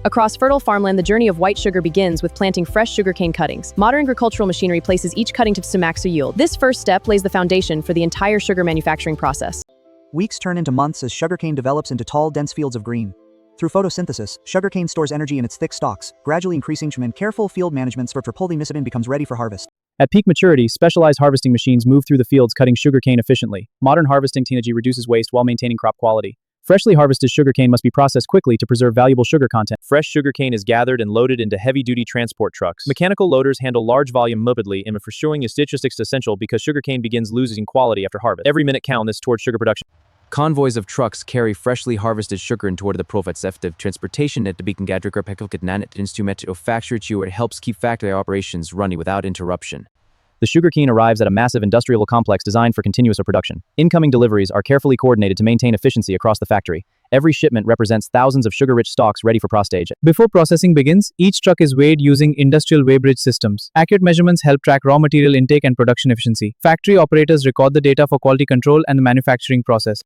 Across fertile farmland, the journey of white sugar begins with planting fresh sugarcane cuttings. Modern agricultural machinery places each cutting to max yield. This first step lays the foundation for the entire sugar manufacturing process. Weeks turn into months as sugarcane develops into tall, dense fields of green. Through photosynthesis, sugarcane stores energy in its thick stalks, gradually increasing and careful field management for polymycin becomes ready for harvest. At peak maturity, specialized harvesting machines move through the fields cutting sugarcane efficiently. Modern harvesting technology reduces waste while maintaining crop quality. Freshly harvested sugarcane must be processed quickly to preserve valuable sugar content. Fresh sugarcane is gathered and loaded into heavy-duty transport trucks. Mechanical loaders handle large volume rapidly, and for ensuring statistics essential because sugarcane begins losing quality after harvest. Every minute counts towards sugar production. Convoys of trucks carry freshly harvested sugar toward the profits after transportation at the beacon gadriker pekilkitnanet instrument of factory where it helps keep factory operations running without interruption. The sugarcane arrives at a massive industrial complex designed for continuous production. Incoming deliveries are carefully coordinated to maintain efficiency across the factory. Every shipment represents thousands of sugar-rich stalks ready for processing. Before processing begins, each truck is weighed using industrial weighbridge systems. Accurate measurements help track raw material intake and production efficiency. Factory operators record the data for quality control and the manufacturing process.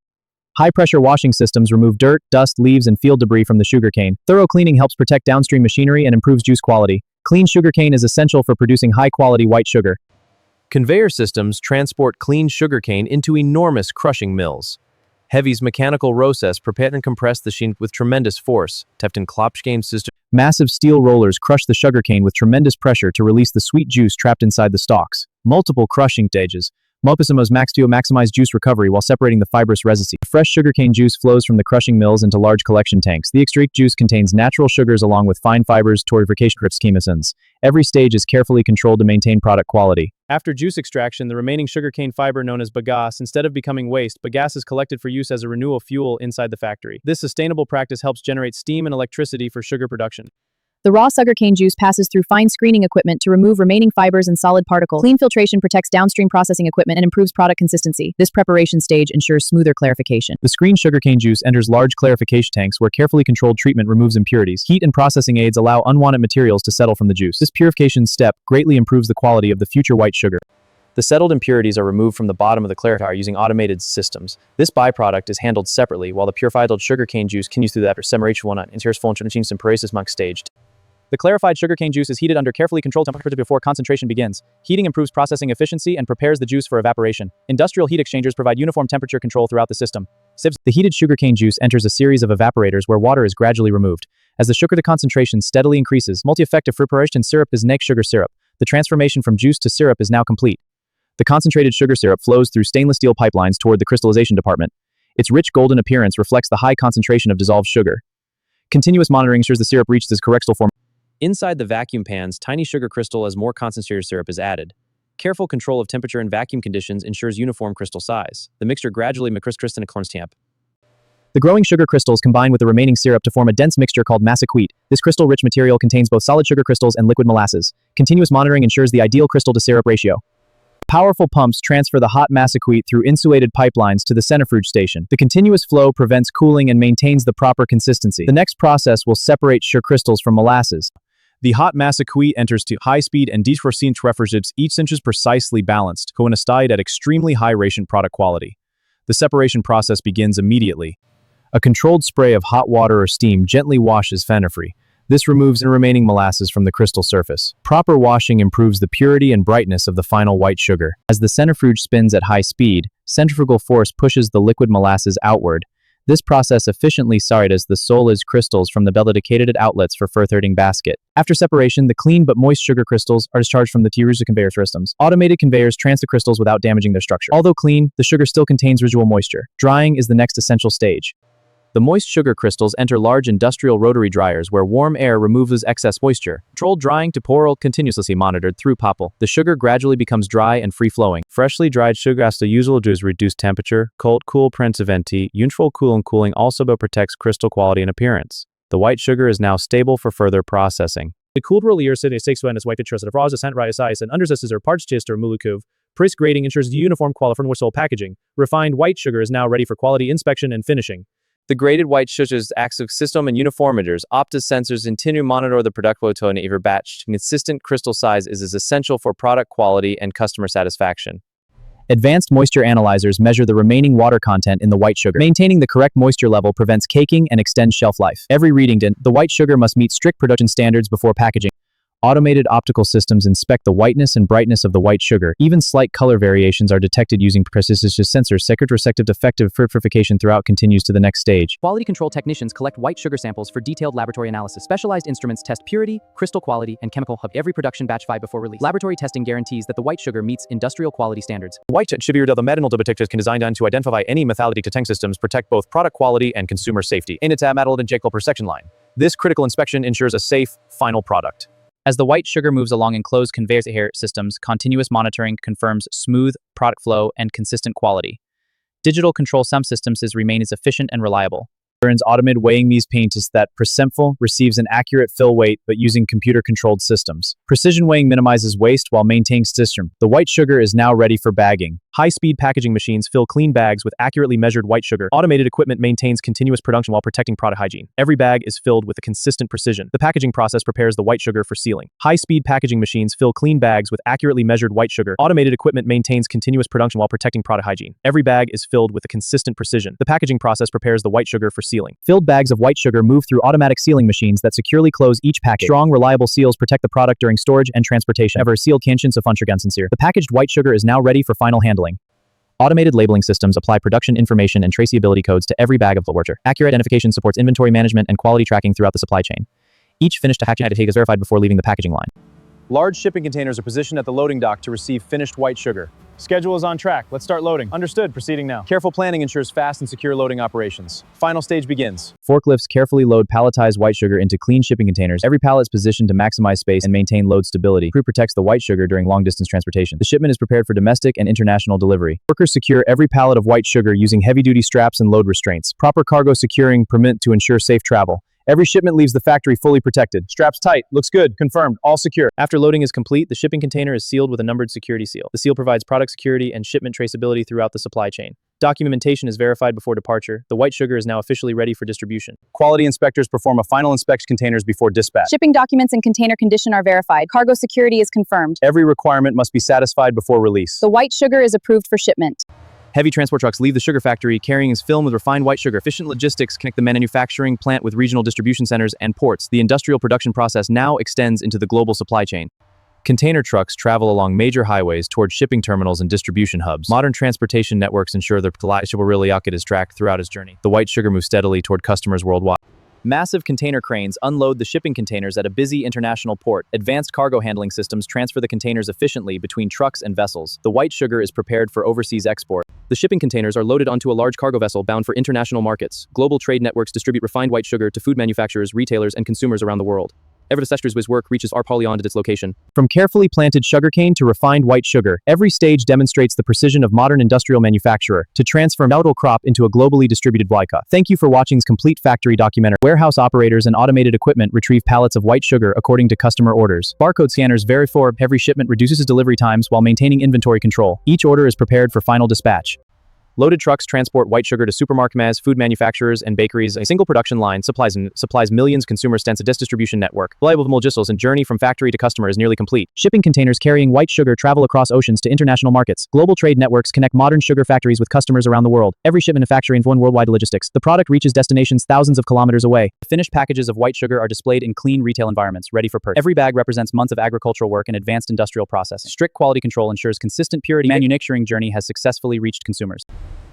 High-pressure washing systems remove dirt, dust, leaves, and field debris from the sugarcane. Thorough cleaning helps protect downstream machinery and improves juice quality. Clean sugarcane is essential for producing high-quality white sugar. Conveyor systems transport clean sugarcane into enormous crushing mills. Heavy's mechanical process prepare and compress the sheen with tremendous force. Tefton Klopschgame system. Massive steel rollers crush the sugarcane with tremendous pressure to release the sweet juice trapped inside the stalks. Multiple crushing stages. Mopisimos maxtio maximize juice recovery while separating the fibrous residue. Fresh sugarcane juice flows from the crushing mills into large collection tanks. The extract juice contains natural sugars along with fine fibers, tortification chemicins. Every stage is carefully controlled to maintain product quality. After juice extraction, the remaining sugarcane fiber known as bagasse, instead of becoming waste, bagasse is collected for use as a renewable fuel inside the factory. This sustainable practice helps generate steam and electricity for sugar production. The raw sugarcane juice passes through fine screening equipment to remove remaining fibers and solid particles. Clean filtration protects downstream processing equipment and improves product consistency. This preparation stage ensures smoother clarification. The screened sugarcane juice enters large clarification tanks where carefully controlled treatment removes impurities. Heat and processing aids allow unwanted materials to settle from the juice. This purification step greatly improves the quality of the future white sugar. The settled impurities are removed from the bottom of the clarifier using automated systems. This byproduct is handled separately, while the purified sugarcane juice continues through the after separation one interiors full and paralysis monk staged. The clarified sugarcane juice is heated under carefully controlled temperature before concentration begins. Heating improves processing efficiency and prepares the juice for evaporation. Industrial heat exchangers provide uniform temperature control throughout the system. Sieves. The heated sugarcane juice enters a series of evaporators where water is gradually removed. As the sugar concentration steadily increases, multi-effective preparation syrup is next sugar syrup. The transformation from juice to syrup is now complete. The concentrated sugar syrup flows through stainless steel pipelines toward the crystallization department. Its rich golden appearance reflects the high concentration of dissolved sugar. Continuous monitoring ensures the syrup reaches its correct form. Inside the vacuum pans, tiny sugar crystal as more concentrated syrup is added. Careful control of temperature and vacuum conditions ensures uniform crystal size. The mixture gradually crystallizes in a temp. The growing sugar crystals combine with the remaining syrup to form a dense mixture called massiquite. This crystal-rich material contains both solid sugar crystals and liquid molasses. Continuous monitoring ensures the ideal crystal to syrup ratio. Powerful pumps transfer the hot massiquite through insulated pipelines to the centrifuge station. The continuous flow prevents cooling and maintains the proper consistency. The next process will separate sugar crystals from molasses. The hot massiquite enters to high speed and deforcine refrigerates each inch is precisely balanced, coincide at extremely high radiant product quality. The separation process begins immediately. A controlled spray of hot water or steam gently washes phenol-free. This removes the remaining molasses from the crystal surface. Proper washing improves the purity and brightness of the final white sugar. As the centrifuge spins at high speed, centrifugal force pushes the liquid molasses outward. This process efficiently separates the solid crystals from the dedicated outlets for furthering basket. After separation, the clean but moist sugar crystals are discharged from the T-Rusa conveyor systems. Automated conveyors transfer the crystals without damaging their structure. Although clean, the sugar still contains residual moisture. Drying is the next essential stage. The moist sugar crystals enter large industrial rotary dryers where warm air removes excess moisture. Controlled drying to pour continuously monitored through popple. The sugar gradually becomes dry and free-flowing. Freshly dried sugar has the usual does reduce temperature, cold cool preventi, neutral cool and cooling also protects crystal quality and appearance. The white sugar is now stable for further processing. The cooled roller is sexual white pictures of raw cent rise and undersizes or parts chist or mulukuv. Price grading ensures uniform quality for whistle packaging. Refined white sugar is now ready for quality inspection and finishing. The graded white sugars acts of system and uniformators, optus sensors continue monitor the product flow in every batch. Consistent crystal size is essential for product quality and customer satisfaction. Advanced moisture analyzers measure the remaining water content in the white sugar. Maintaining the correct moisture level prevents caking and extends shelf life. Every reading din, the white sugar must meet strict production standards before packaging. Automated optical systems inspect the whiteness and brightness of the white sugar. Even slight color variations are detected using precision sensors. Second receptive effective purification throughout continues to the next stage. Quality control technicians collect white sugar samples for detailed laboratory analysis. Specialized instruments test purity, crystal quality, and chemical hub every production batch 5 before release. Laboratory testing guarantees that the white sugar meets industrial quality standards. White sugar the metanol detectors can design to identify any methality detecting systems, protect both product quality and consumer safety. In its metal injectable perception line. This critical inspection ensures a safe, final product. As the white sugar moves along enclosed conveyor systems, continuous monitoring confirms smooth product flow and consistent quality. Digital control systems remain as efficient and reliable. Automated weighing these paints that Percentful receives an accurate fill weight but using computer-controlled systems. Precision weighing minimizes waste while maintaining system. The white sugar is now ready for bagging. High-speed packaging machines fill clean bags with accurately measured white sugar. Automated equipment maintains continuous production while protecting product hygiene. Every bag is filled with a consistent precision. The packaging process prepares the white sugar for sealing. High-speed packaging machines fill clean bags with accurately measured white sugar. Automated equipment maintains continuous production while protecting product hygiene. Every bag is filled with a consistent precision. The packaging process prepares the white sugar for sealing. Filled bags of white sugar move through automatic sealing machines that securely close each package. Strong, reliable seals protect the product during storage and transportation. Ever sealed conscience of sincere. The packaged white sugar is now ready for final handling. Automated labeling systems apply production information and traceability codes to every bag of the water. Accurate identification supports inventory management and quality tracking throughout the supply chain. Each finished packaging is verified before leaving the packaging line. Large shipping containers are positioned at the loading dock to receive finished white sugar. Schedule is on track. Let's start loading. Understood. Proceeding now. Careful planning ensures fast and secure loading operations. Final stage begins. Forklifts carefully load palletized white sugar into clean shipping containers. Every pallet is positioned to maximize space and maintain load stability. Crew protects the white sugar during long-distance transportation. The shipment is prepared for domestic and international delivery. Workers secure every pallet of white sugar using heavy-duty straps and load restraints. Proper cargo securing permit to ensure safe travel. Every shipment leaves the factory fully protected. Straps tight. Looks good. Confirmed. All secure. After loading is complete, the shipping container is sealed with a numbered security seal. The seal provides product security and shipment traceability throughout the supply chain. Documentation is verified before departure. The white sugar is now officially ready for distribution. Quality inspectors perform a final inspection containers before dispatch. Shipping documents and container condition are verified. Cargo security is confirmed. Every requirement must be satisfied before release. The white sugar is approved for shipment. Heavy transport trucks leave the sugar factory carrying its film with refined white sugar. Efficient logistics connect the manufacturing plant with regional distribution centers and ports. The industrial production process now extends into the global supply chain. Container trucks travel along major highways toward shipping terminals and distribution hubs. Modern transportation networks ensure the Palatial is tracked throughout its journey. The white sugar moves steadily toward customers worldwide. Massive container cranes unload the shipping containers at a busy international port. Advanced cargo handling systems transfer the containers efficiently between trucks and vessels. The white sugar is prepared for overseas export. The shipping containers are loaded onto a large cargo vessel bound for international markets. Global trade networks distribute refined white sugar to food manufacturers, retailers, and consumers around the world. Ever the Sestras's work reaches our polyond at its location. From carefully planted sugarcane to refined white sugar, every stage demonstrates the precision of modern industrial manufacturer to transform outdoor crop into a globally distributed Wyka. Thank you for watching's complete factory documentary. Warehouse operators and automated equipment retrieve pallets of white sugar according to customer orders. Barcode scanners verify every shipment reduces delivery times while maintaining inventory control. Each order is prepared for final dispatch. Loaded trucks transport white sugar to supermarkets, food manufacturers, and bakeries. A single production line supplies millions consumer stents. A distribution network. Reliable logistics and journey from factory to customer is nearly complete. Shipping containers carrying white sugar travel across oceans to international markets. Global trade networks connect modern sugar factories with customers around the world. Every shipment of factory in one worldwide logistics. The product reaches destinations thousands of kilometers away. Finished packages of white sugar are displayed in clean retail environments, ready for purchase. Every bag represents months of agricultural work and advanced industrial processing. Strict quality control ensures consistent purity. Manufacturing journey has successfully reached consumers.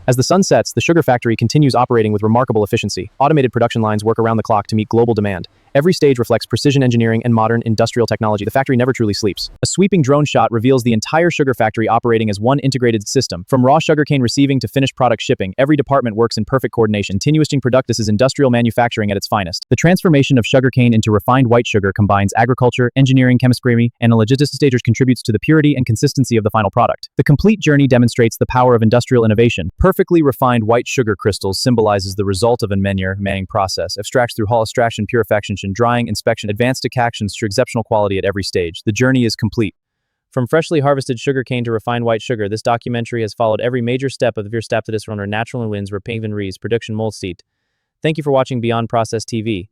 As the sun sets, the sugar factory continues operating with remarkable efficiency. Automated production lines work around the clock to meet global demand. Every stage reflects precision engineering and modern industrial technology. The factory never truly sleeps. A sweeping drone shot reveals the entire sugar factory operating as one integrated system. From raw sugarcane receiving to finished product shipping, every department works in perfect coordination. Continuous product. This is industrial manufacturing at its finest. The transformation of sugarcane into refined white sugar combines agriculture, engineering, chemistry, and logistics stages contributes to the purity and consistency of the final product. The complete journey demonstrates the power of industrial innovation. Perfectly refined white sugar crystals symbolizes the result of a manning process. Abstracts through extraction, purification, drying, inspection, advanced extractions to exceptional quality at every stage. The journey is complete. From freshly harvested sugarcane to refined white sugar, this documentary has followed every major step of the Verstaptidis runner natural and wins where Pingvin Rees production mold seat. Thank you for watching Beyond Process TV.